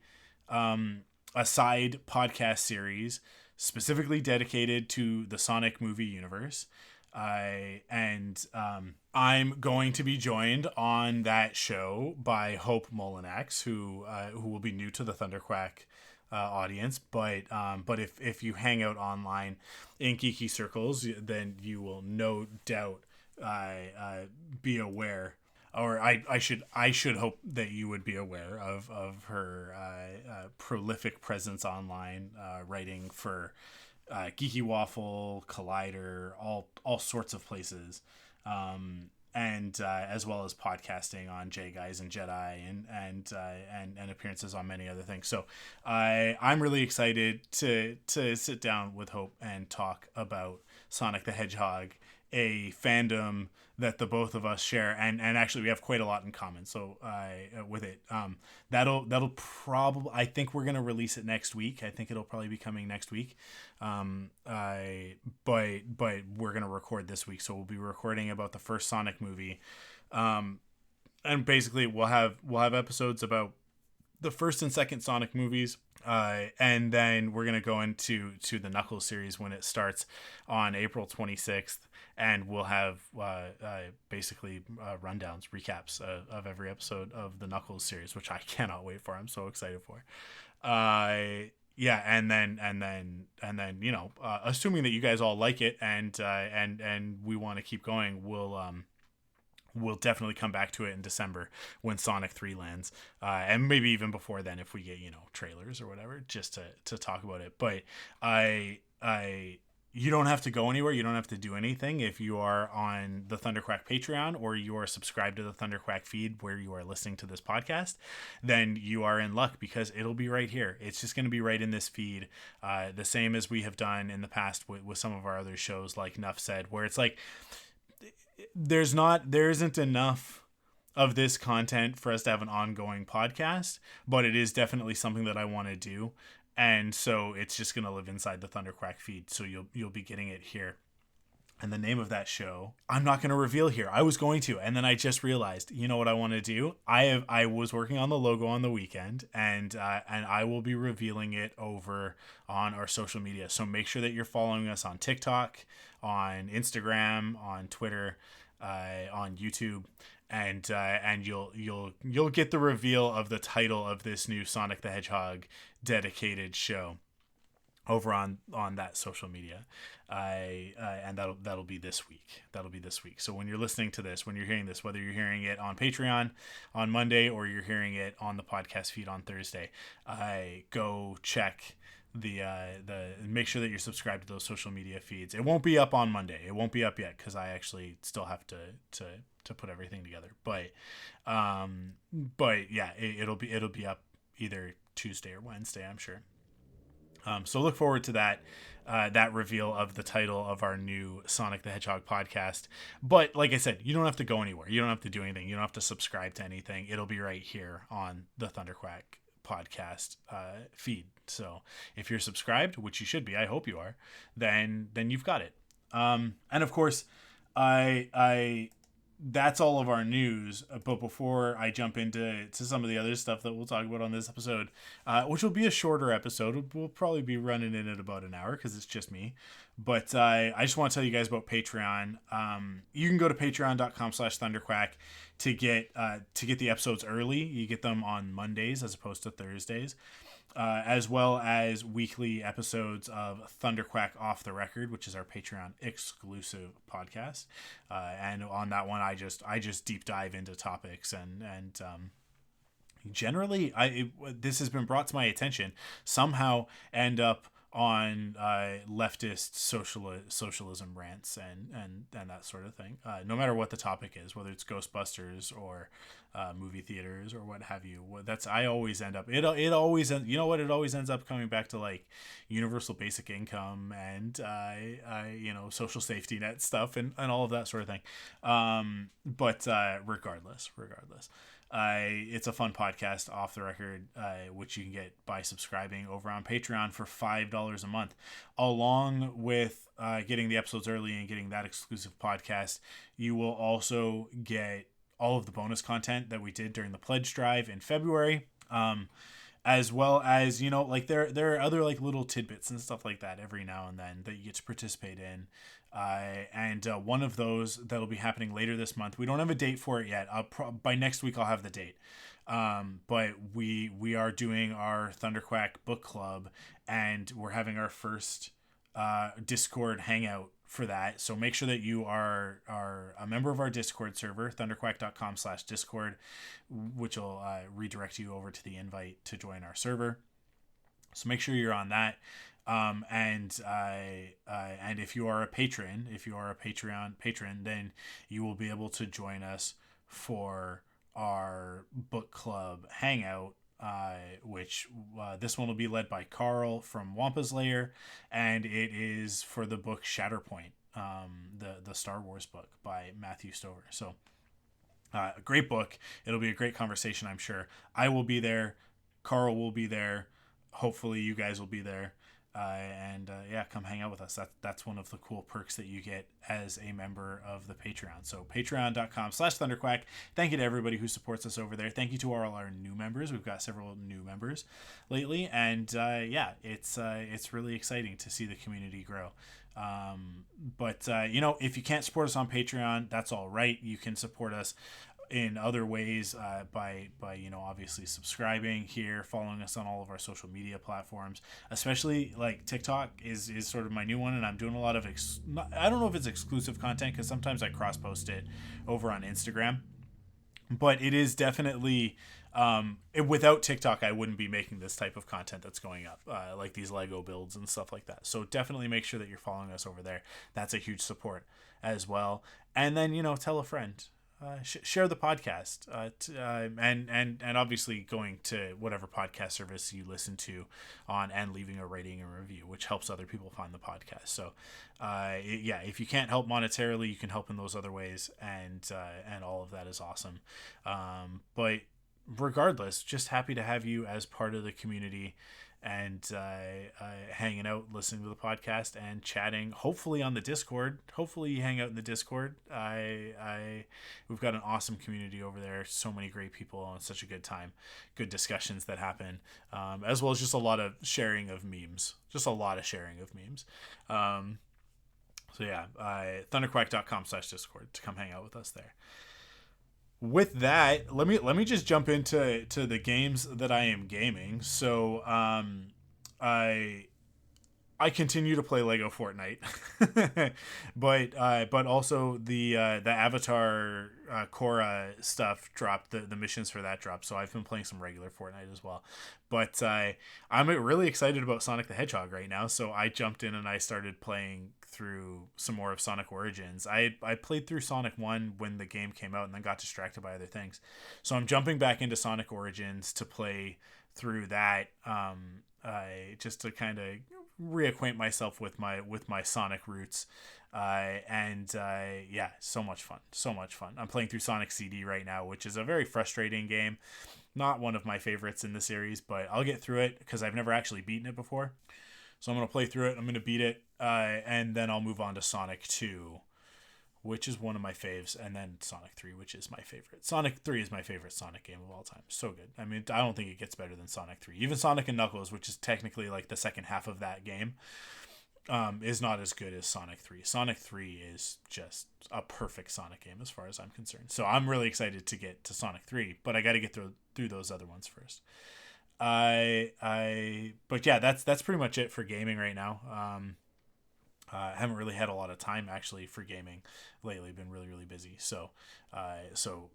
side podcast series specifically dedicated to the Sonic movie universe. I'm going to be joined on that show by Hope Molinax, who will be new to the ThunderQuack audience, but if you hang out online in geeky circles, then you will no doubt be aware, or I should hope that you would be aware of her prolific presence online, writing for Geeky Waffle, Collider, all sorts of places, and as well as podcasting on J Guys and Jedi, and appearances on many other things. So I'm really excited to sit down with Hope and talk about Sonic the Hedgehog, a fandom that the both of us share, and actually we have quite a lot in common. So with it, that'll probably, I think we're gonna release it next week. I think it'll probably be coming next week. But we're gonna record this week, so we'll be recording about the first Sonic movie, and basically we'll have episodes about the first and second Sonic movies, and then we're gonna go into the Knuckles series when it starts on April 26th, and we'll have basically rundowns, recaps of every episode of the Knuckles series, which I cannot wait for. I'm so excited for. Yeah, and then assuming that you guys all like it, and we want to keep going, we'll definitely come back to it in December when Sonic 3 lands, and maybe even before then if we get trailers or whatever, just to talk about it. But you don't have to go anywhere. You don't have to do anything. If you are on the ThunderQuack Patreon, or you are subscribed to the ThunderQuack feed where you are listening to this podcast, then you are in luck, because it'll be right here. It's just going to be right in this feed, the same as we have done in the past with some of our other shows like Nuff Said, where it's like there isn't enough of this content for us to have an ongoing podcast, but it is definitely something that I want to do. And so it's just going to live inside the ThunderQuack feed. So you'll be getting it here. And the name of that show, I'm not going to reveal here. I was going to, and then I just realized, you know what I want to do? I was working on the logo on the weekend, and I will be revealing it over on our social media. So make sure that you're following us on TikTok, on Instagram, on Twitter, on YouTube, and you'll get the reveal of the title of this new Sonic the Hedgehog dedicated show over on that social media, and that'll be this week. So when you're listening to this, when you're hearing this, whether you're hearing it on Patreon on Monday or you're hearing it on the podcast feed on Thursday, go check the make sure that you're subscribed to those social media feeds. It won't be up on Monday. It won't be up yet, because I actually still have to put everything together. But yeah, it'll be up either Tuesday or Wednesday, I'm sure. So look forward to that reveal of the title of our new Sonic the Hedgehog podcast. But like I said, you don't have to go anywhere. You don't have to do anything. You don't have to subscribe to anything. It'll be right here on the ThunderQuack podcast feed. So if you're subscribed, which you should be, I hope you are, then you've got it. And of course, I that's all of our news. But before I jump into some of the other stuff that we'll talk about on this episode, which will be a shorter episode, we'll probably be running in at about an hour because it's just me. But I just want to tell you guys about Patreon. You can go to patreon.com/thunderquack to get the episodes early. You get them on Mondays as opposed to Thursdays. As well as weekly episodes of ThunderQuack Off the Record, which is our Patreon exclusive podcast. And on that one, I just deep dive into topics and generally, this has been brought to my attention. Somehow end up on leftist socialism rants and that sort of thing. No matter what the topic is, whether it's Ghostbusters or movie theaters or what have you, I always end up it always you know what, it always ends up coming back to like universal basic income and social safety net stuff and all of that sort of thing. But regardless. It's a fun podcast, Off the Record, which you can get by subscribing over on Patreon for $5 a month. Along with getting the episodes early and getting that exclusive podcast, you will also get all of the bonus content that we did during the pledge drive in February. As well as, there are other like little tidbits and stuff like that every now and then that you get to participate in. And one of those that'll be happening later this month. We don't have a date for it yet. By next week I'll have the date. But we are doing our ThunderQuack book club, and we're having our first Discord hangout for that. So make sure that you are a member of our Discord server, thunderquack.com/Discord, which will redirect you over to the invite to join our server. So make sure you're on that. And if you are a patron, if you are a Patreon patron, then you will be able to join us for our book club hangout, which this one will be led by Carl from Wampa's Lair, and it is for the book Shatterpoint, the Star Wars book by Matthew Stover. So a great book. It'll be a great conversation, I'm sure. I will be there. Carl will be there. Hopefully you guys will be there. Come hang out with us. That's one of the cool perks that you get as a member of the Patreon. So patreon.com/thunderquack. Thank you to everybody who supports us over there. Thank you to all our new members. We've got several new members lately, and it's really exciting to see the community grow. If you can't support us on Patreon, that's all right. You can support us in other ways, by obviously subscribing here, following us on all of our social media platforms, especially like TikTok is sort of my new one, and I'm doing a lot of I don't know if it's exclusive content because sometimes I cross post it over on Instagram, but it is definitely without TikTok I wouldn't be making this type of content that's going up, like these Lego builds and stuff like that. So definitely make sure that you're following us over there. That's a huge support as well. And then tell a friend. Share the podcast, and obviously going to whatever podcast service you listen to on and leaving a rating and review, which helps other people find the podcast. So, if you can't help monetarily, you can help in those other ways, and all of that is awesome. But regardless, just happy to have you as part of the community and hanging out, listening to the podcast, and chatting. Hopefully on the Discord. Hopefully you hang out in the Discord. We've got an awesome community over there. So many great people and such a good time. Good discussions that happen, as well as just a lot of sharing of memes. Thunderquack.com/Discord to come hang out with us there. With that, let me just jump into the games that I am gaming. So I continue to play Lego Fortnite, but also the Avatar Korra stuff dropped. The missions for that dropped. So I've been playing some regular Fortnite as well. But I'm really excited about Sonic the Hedgehog right now. So I jumped in and I started playing through some more of Sonic Origins. I played through Sonic 1 when the game came out and then got distracted by other things. So I'm jumping back into Sonic Origins to play through that. just to kind of reacquaint myself with my Sonic roots. Yeah, so much fun, so much fun. I'm playing through Sonic CD right now, which is a very frustrating game. Not one of my favorites in the series, but I'll get through it because I've never actually beaten it before. So I'm going to play through it. I'm going to beat it, and then I'll move on to Sonic 2, which is one of my faves, and then Sonic 3, which is my favorite. Sonic 3 is my favorite Sonic game of all time. So good. I mean, I don't think it gets better than Sonic 3. Even Sonic and Knuckles, which is technically like the second half of that game, is not as good as Sonic 3. Sonic 3 is just a perfect Sonic game as far as I'm concerned. So I'm really excited to get to Sonic 3, but I got to get through those other ones first. But yeah, that's pretty much it for gaming right now. I haven't really had a lot of time actually for gaming lately. Been really, really busy. So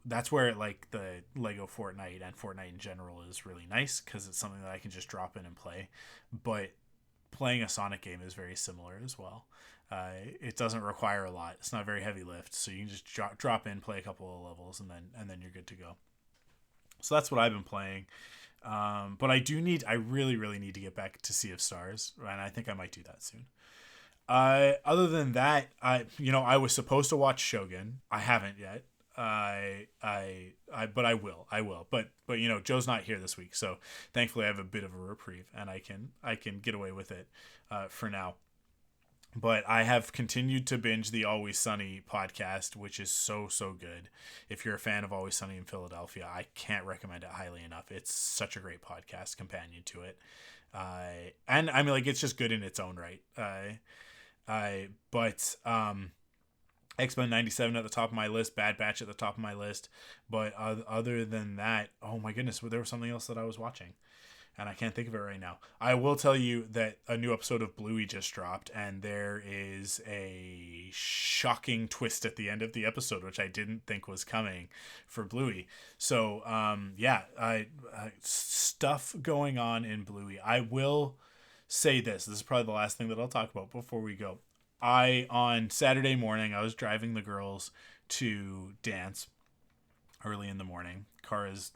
that's where like the Lego Fortnite and Fortnite in general is really nice because it's something that I can just drop in and play. But playing a Sonic game is very similar as well. It doesn't require a lot. It's not very heavy lift, so you can just drop in, play a couple of levels, and then you're good to go. So that's what I've been playing. But I really, really need to get back to Sea of Stars, and I think I might do that soon. Other than that, I was supposed to watch Shogun. I haven't yet. But I will. But Joe's not here this week, so thankfully I have a bit of a reprieve, and I can get away with it, for now. But I have continued to binge the Always Sunny podcast, which is so good. If you're a fan of Always Sunny in Philadelphia, I can't recommend it highly enough. It's such a great podcast companion to it. And I mean, like, it's just good in its own right. X-Men 97 at the top of my list, Bad Batch at the top of my list. But other than that, oh my goodness, there was something else that I was watching, and I can't think of it right now. I will tell you that a new episode of Bluey just dropped, and there is a shocking twist at the end of the episode, which I didn't think was coming for Bluey. So, stuff going on in Bluey. I will say this is probably the last thing that I'll talk about before we go. On Saturday morning, I was driving the girls to dance early in the morning. Kara's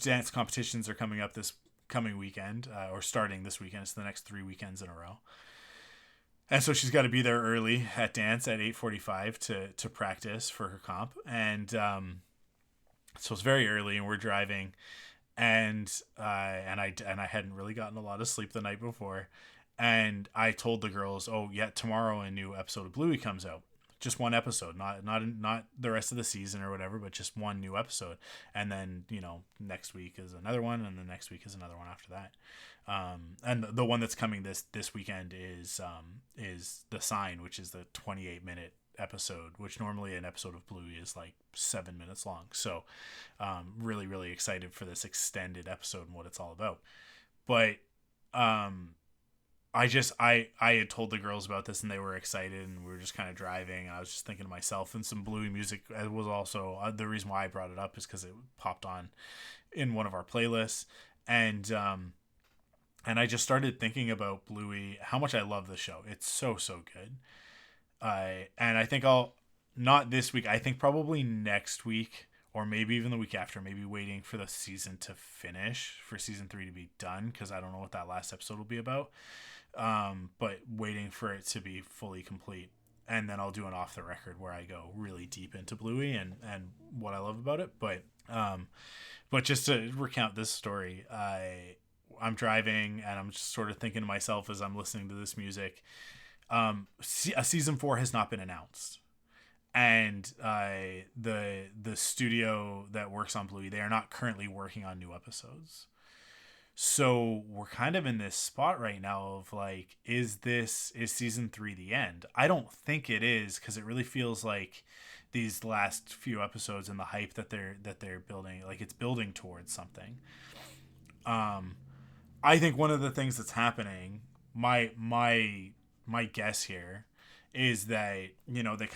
dance competitions are coming up this coming weekend, or starting this weekend. It's the next 3 weekends in a row. And so she's got to be there early at dance at 8:45 to practice for her comp. And so it's very early, and we're driving, and I hadn't really gotten a lot of sleep the night before. And I told the girls, "Oh yeah, tomorrow a new episode of Bluey comes out. Just one episode, not the rest of the season or whatever, but just one new episode. And then next week is another one, and the next week is another one after that. And the one that's coming this weekend is The Sign, which is the 28-minute episode, which normally an episode of Bluey is like 7 minutes long. So, really, really excited for this extended episode and what it's all about. But I had told the girls about this, and they were excited, and we were just kind of driving, and I was just thinking to myself, and some Bluey music was also the reason why I brought it up is because it popped on in one of our playlists, and I just started thinking about Bluey, how much I love the show. It's so good. And I think not this week, I think probably next week, or maybe even the week after, maybe waiting for the season to finish, for season 3 to be done, because I don't know what that last episode will be about. But waiting for it to be fully complete, and then I'll do an off the record where I go really deep into Bluey and what I love about it. But just to recount this story, I'm driving, and I'm just sort of thinking to myself as I'm listening to this music, a season 4 has not been announced. And the studio that works on Bluey, they are not currently working on new episodes. So we're kind of in this spot right now of like, is season 3 the end? I don't think it is, because it really feels like these last few episodes and the hype that they're building, like it's building towards something. I think one of the things that's happening, my guess here, is that they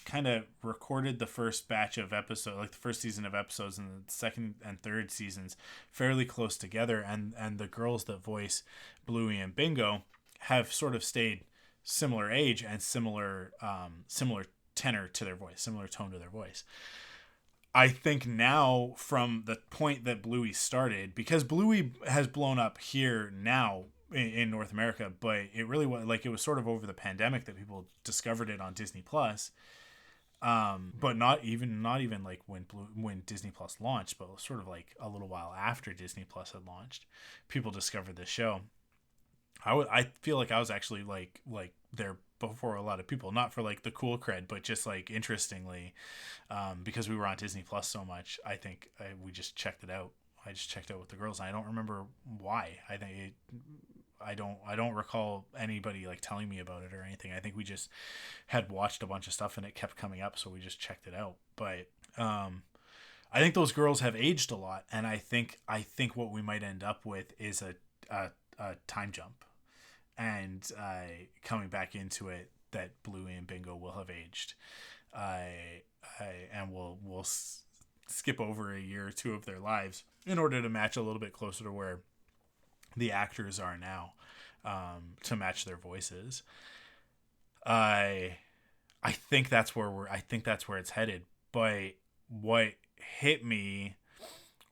kind of recorded the first batch of episodes, like the first season of episodes, and the second and third seasons fairly close together, and the girls that voice Bluey and Bingo have sort of stayed similar age and similar tenor to their voice, similar tone to their voice. I think now, from the point that Bluey started, because Bluey has blown up here now in North America, but it really was like, it was sort of over the pandemic that people discovered it on Disney Plus. But not even like when Disney Plus launched, but sort of like a little while after Disney Plus had launched, people discovered this show. I feel like I was actually like there before a lot of people, not for like the cool cred, but just like interestingly, because we were on Disney Plus so much. We just checked it out. I just checked out with the girls, and I don't remember why. I don't recall anybody like telling me about it or anything. I think we just had watched a bunch of stuff and it kept coming up, so we just checked it out. But I think those girls have aged a lot, and I think what we might end up with is a time jump, and coming back into it, that Bluey and Bingo will have aged, and we'll skip over a year or two of their lives in order to match a little bit closer to where the actors are now, to match their voices. I think that's where it's headed. But what hit me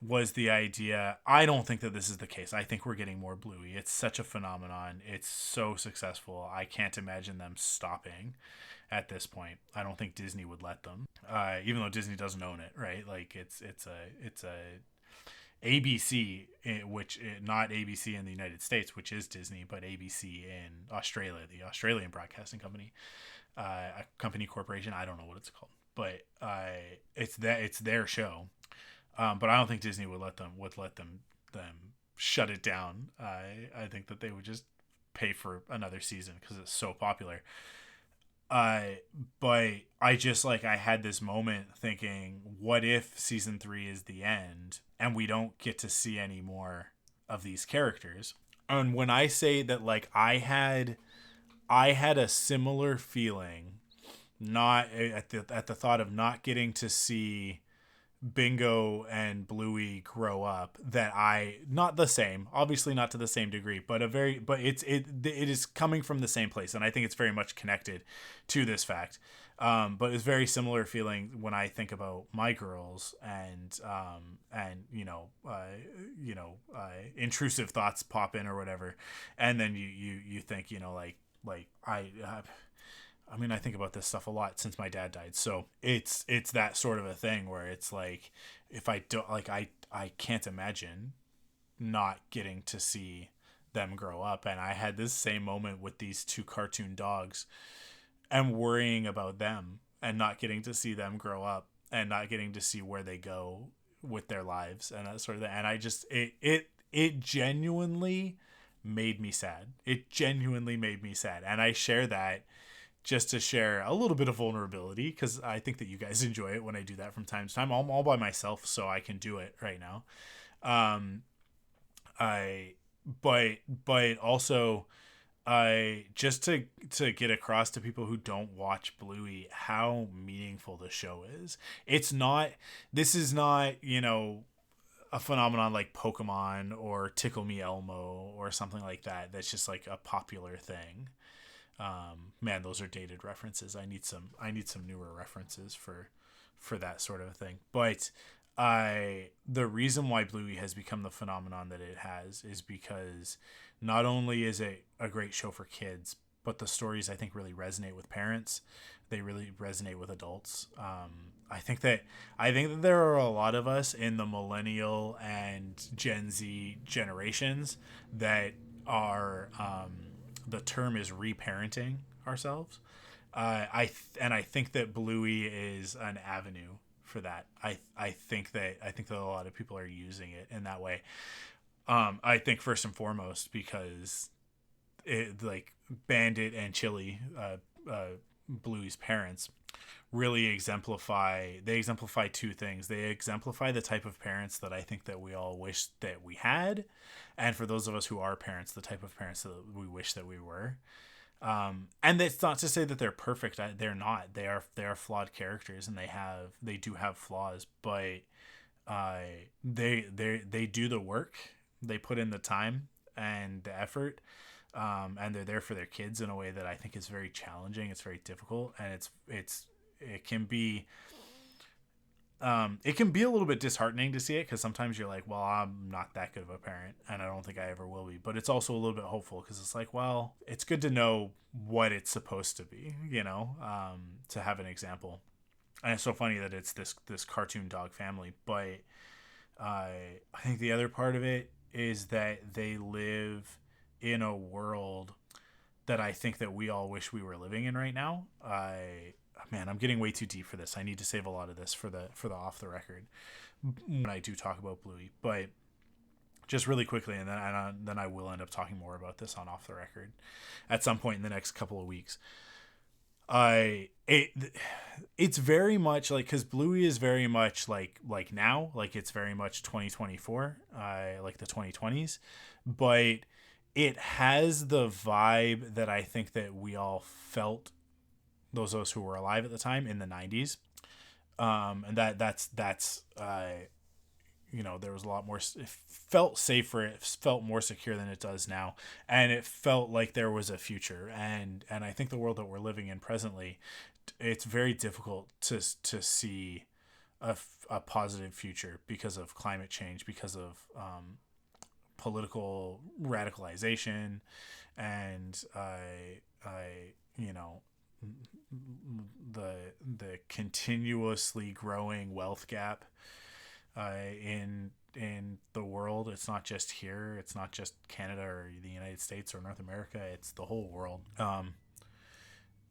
was the idea. I don't think that this is the case. I think we're getting more Bluey. It's such a phenomenon. It's so successful. I can't imagine them stopping at this point. I don't think Disney would let them. Even though Disney doesn't own it, right? Like it's a ABC, which not ABC in the United States, which is Disney, but ABC in Australia, the Australian Broadcasting Company, a company corporation. I don't know what it's called, but it's their show. But I don't think Disney would let them shut it down. I think that they would just pay for another season because it's so popular. But I had this moment thinking, what if season 3 is the end and we don't get to see any more of these characters? And when I say that, like, I had a similar feeling, not at the thought of not getting to see Bingo and Bluey grow up, that not the same, obviously not to the same degree, but it is coming from the same place, and I think it's very much connected to this fact. But it's very similar feeling when I think about my girls, and intrusive thoughts pop in or whatever, and then you think, I think about this stuff a lot since my dad died. So it's that sort of a thing where it's like, if I don't, like, I can't imagine not getting to see them grow up. And I had this same moment with these two cartoon dogs, and worrying about them and not getting to see them grow up and not getting to see where they go with their lives and that sort of thing. And I just, it genuinely made me sad. It genuinely made me sad. And I share that just to share a little bit of vulnerability, because I think that you guys enjoy it when I do that from time to time. I'm all by myself, so I can do it right now. But also, just to get across to people who don't watch Bluey how meaningful the show is. This is not, a phenomenon like Pokemon or Tickle Me Elmo or something like that. That's just like a popular thing. Man, those are dated references. I need some newer references for that sort of thing. But the reason why Bluey has become the phenomenon that it has is because not only is it a great show for kids, but the stories, I think, really resonate with parents. They really resonate with adults. I think that there are a lot of us in the millennial and Gen Z generations that are, the term is reparenting ourselves. I think that Bluey is an avenue for that. I think that a lot of people are using it in that way. I think first and foremost because it, like, Bandit and Chili, Bluey's parents, really exemplify two things. They exemplify the type of parents that I think that we all wish that we had, and for those of us who are parents, the type of parents that we wish that we were. And it's not to say that they're perfect. They're not. They are flawed characters, and they do have flaws, but they do the work. They put in the time and the effort, and they're there for their kids in a way that I think is very challenging. It's very difficult, and it can be It can be a little bit disheartening to see it because sometimes you're like, well, I'm not that good of a parent and I don't think I ever will be. But it's also a little bit hopeful because it's like, well, it's good to know what it's supposed to be, to have an example. And it's so funny that it's this cartoon dog family. But I think the other part of it is that they live in a world that I think that we all wish we were living in right now. Man, I'm getting way too deep for this. I need to save a lot of this for the off the record when I do talk about Bluey. But just really quickly, and then I will end up talking more about this on off the record at some point in the next couple of weeks. It's very much like, because Bluey is very much like now, like it's very much 2024, like the 2020s, but it has the vibe that I think that we all felt, those of us who were alive at the time in the 90s. And that's there was a lot more, it felt safer, it felt more secure than it does now, and it felt like there was a future. And I think the world that we're living in presently, it's very difficult to see a positive future because of climate change, because of political radicalization, and the continuously growing wealth gap in the world. It's not just here. It's not just Canada or the United States or North America. It's the whole world.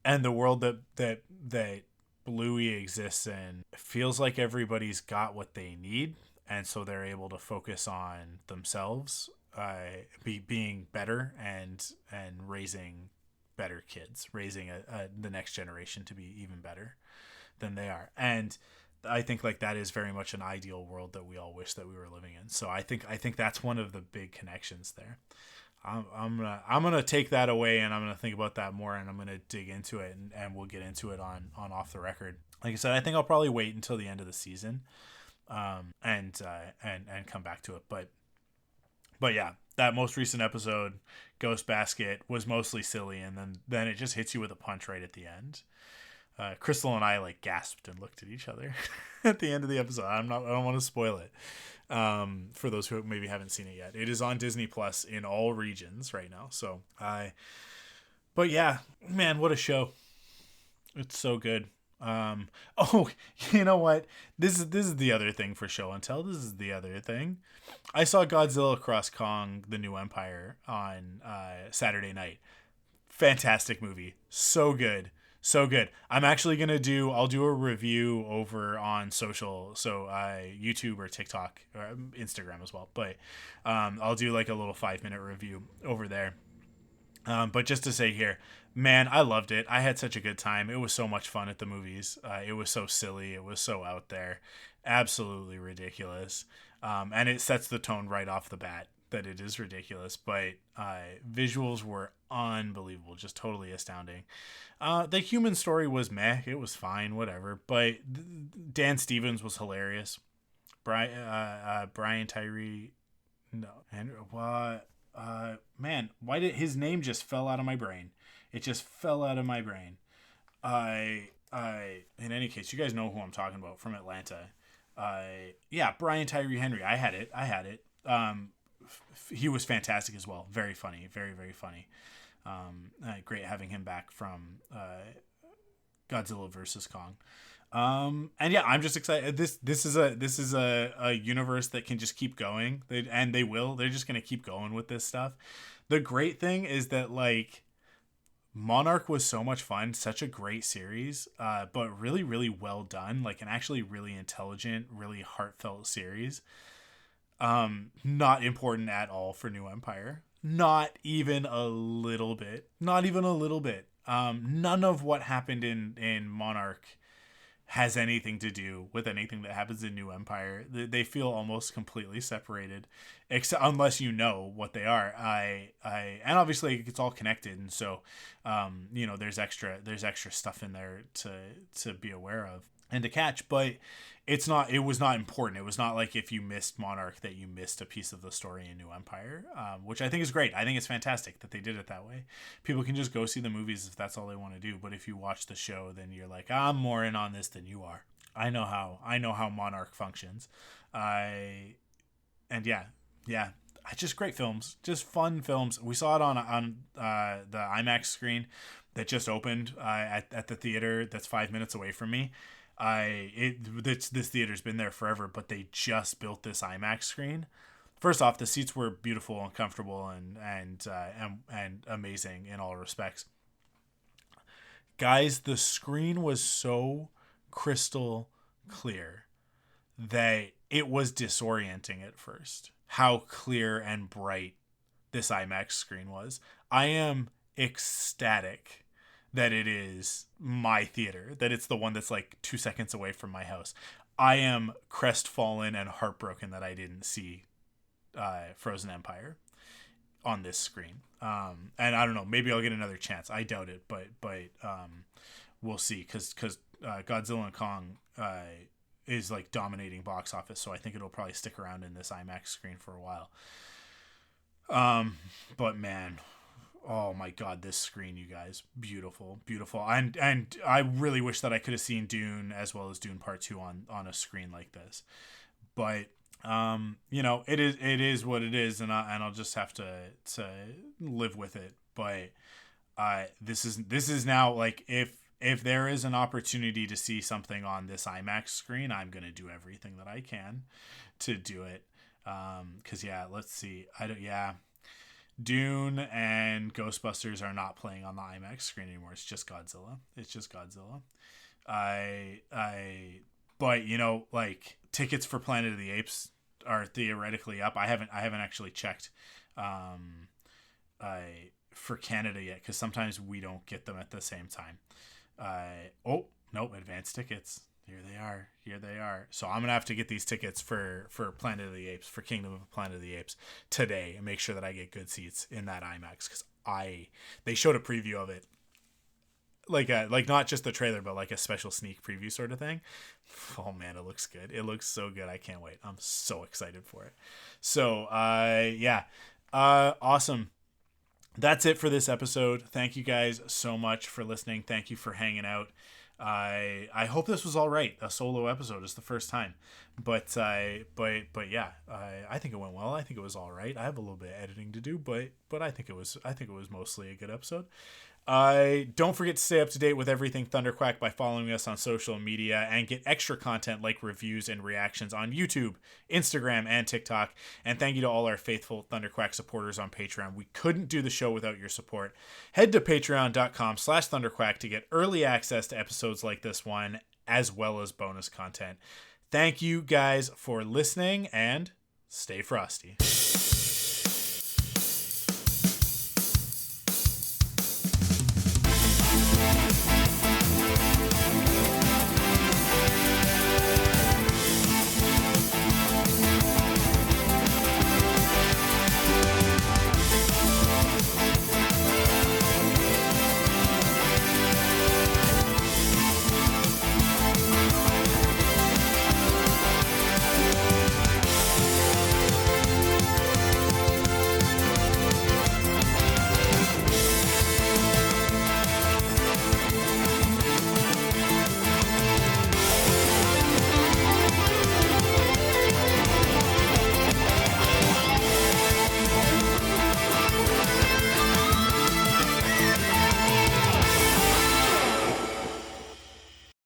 And the world that Bluey exists in feels like everybody's got what they need, and so they're able to focus on themselves, being better and raising better kids, raising the next generation to be even better than they are. And I think like that is very much an ideal world that we all wish that we were living in. So I think that's one of the big connections there. I'm gonna take that away, and I'm gonna think about that more, and I'm gonna dig into it, and we'll get into it on off the record. Like I said, I think I'll probably wait until the end of the season, and come back to it. But yeah, that most recent episode, Ghost Basket, was mostly silly, and then it just hits you with a punch right at the end. Crystal and I like gasped and looked at each other at the end of the episode. I don't want to spoil it. For those who maybe haven't seen it yet, it is on Disney Plus in all regions right now. So but yeah, man, what a show. It's so good. Oh, you know what? This is the other thing for show and tell. This is the other thing. I saw Godzilla Cross Kong: The New Empire on Saturday night. Fantastic movie. So good. So good. I'll do a review over on social, so YouTube or TikTok or Instagram as well. But I'll do like a little 5-minute review over there. But just to say here, man, I loved it. I had such a good time. It was so much fun at the movies. It was so silly. It was so out there. Absolutely ridiculous. And it sets the tone right off the bat that it is ridiculous. But visuals were unbelievable. Just totally astounding. The human story was meh. It was fine, whatever. But Dan Stevens was hilarious. Brian Tyree... No. Andrew... What? Man, why did his name just fell out of my brain? It just fell out of my brain. In any case, you guys know who I'm talking about from Atlanta. Yeah, Brian Tyree Henry. I had it. He was fantastic as well. Very funny. Very, very funny. Great having him back from Godzilla versus Kong. And yeah, I'm just excited. This is a universe that can just keep going. They will. They're just gonna keep going with this stuff. The great thing is that like Monarch was so much fun, such a great series, but really, really well done. Like an actually really intelligent, really heartfelt series. Not important at all for New Empire. Not even a little bit. Not even a little bit. None of what happened in Monarch has anything to do with anything that happens in New Empire. They feel almost completely separated, except unless you know what they are. And obviously it's all connected, and so there's extra stuff in there to be aware of and to catch, but it was not important. It was not like if you missed Monarch that you missed a piece of the story in New Empire, which I think is great. I think it's fantastic that they did it that way. People can just go see the movies if that's all they want to do, but if you watch the show, then you're like, I'm more in on this than you are. I know how Monarch functions. And yeah, just great films, just fun films. We saw it on the IMAX screen that just opened at the theater that's 5 minutes away from me. This theater's been there forever, but they just built this IMAX screen. First off, the seats were beautiful and comfortable and amazing in all respects. Guys, the screen was so crystal clear that it was disorienting at first. How clear and bright this IMAX screen was. I am ecstatic that it is my theater, that it's the one that's like 2 seconds away from my house. I am crestfallen and heartbroken that I didn't see Frozen Empire on this screen. And I don't know, maybe I'll get another chance. I doubt it, but we'll see, because Godzilla and Kong is like dominating box office, so I think it'll probably stick around in this IMAX screen for a while. But man, oh my god, this screen, you guys, beautiful. And I really wish that I could have seen Dune as well as Dune Part 2 on a screen like this. But it is what it is, and I'll just have to live with it. But this is now, like, if there is an opportunity to see something on this IMAX screen, I'm going to do everything that I can to do it. Cause let's see. Dune and Ghostbusters are not playing on the IMAX screen anymore. It's just Godzilla. But like, tickets for Planet of the Apes are theoretically up. I haven't actually checked, for Canada yet, cause sometimes we don't get them at the same time. Advanced tickets. Here they are. So I'm gonna have to get these tickets for Planet of the Apes, for Kingdom of Planet of the Apes today, and make sure that I get good seats in that IMAX, because they showed a preview of it, like not just the trailer, but like a special sneak preview sort of thing. Oh man, it looks good. It looks so good. I can't wait. I'm so excited for it. So awesome. That's it for this episode. Thank you guys so much for listening. Thank you for hanging out. I hope this was all right. A solo episode is the first time, but yeah, I think it went well. I think it was all right. I have a little bit of editing to do, but I think it was mostly a good episode. Don't forget to stay up to date with everything ThunderQuack by following us on social media, and get extra content like reviews and reactions on YouTube, Instagram, and TikTok. And thank you to all our faithful ThunderQuack supporters on Patreon. We couldn't do the show without your support. Head to patreon.com/ThunderQuack to get early access to episodes like this one, as well as bonus content. Thank you guys for listening, and stay frosty.